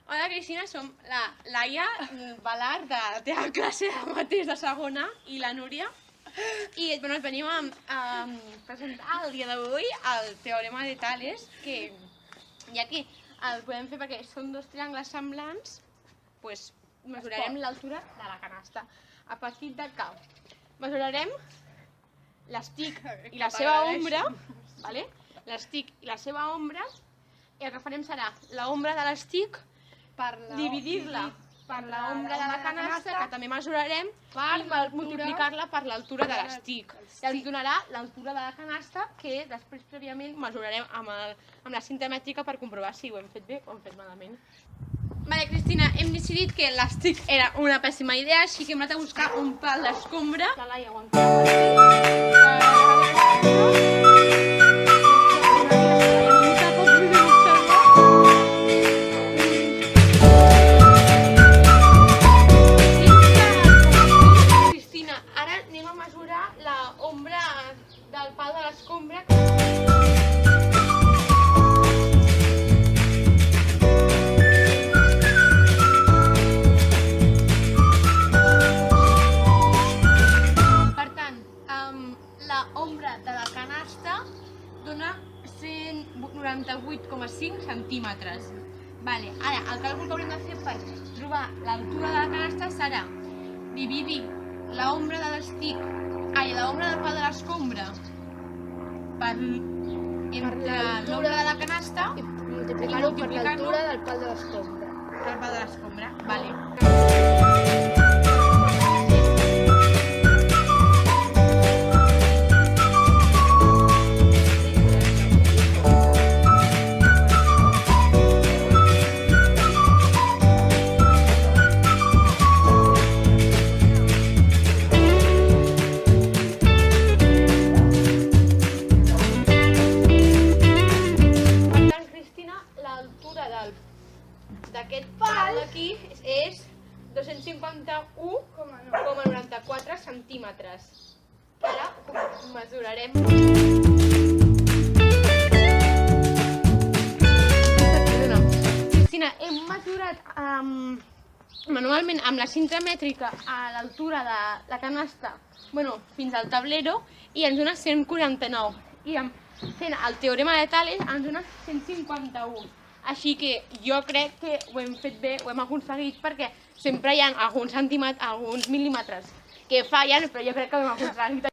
Hola, Cristina, som la Laia Balar de la teva classe de mateix de segona i la Núria. I bueno, venim a presentar el dia d'avui el teorema de Tales, que ja que el podem fer perquè són dos triangles semblants, doncs mesurarem l'altura de la canasta. A partir de que mesurarem l'estic i la seva ombra, l'estic i la seva ombra, i el que farem serà l'ombra de l'estic, dividir-la per l'ombra de la canasta, que també mesurarem, i multiplicar-la per l'altura de l'estic. I ens donarà l'altura de la canasta, que després prèviament mesurarem amb la cinta mètrica per comprovar si ho hem fet bé o ho hem fet malament. Vale, Cristina, hem decidit que l'estic era una pèssima idea, així que hem anat a buscar un pal d'escombra. La Laia Cristina, ara anem a mesurar l'ombra del pal de l'escombra. L'ombra de la canasta dona 198,5 centímetres. Ara, el càlcul que haurem de fer per trobar l'altura de la canasta serà dividir l'ombra de l'estic, l'ombra del pal de l'escombra entre l'ombra de la canasta i multiplicar-ho per l'altura del pal de l'escombra. Del pal de l'escombra, d'aquest pal d'aquí és 251,94 centímetres. Ara mesurarem. Cristina, hem mesurat manualment amb la cinta mètrica a l'altura de la canasta, fins al tablero, i ens dona 149. I fent el teorema de Tales ens dona 151. Així que jo crec que ho hem fet bé, ho hem aconseguit, perquè sempre hi ha alguns mil·límetres que fallen, però jo crec que ho hem aconseguit.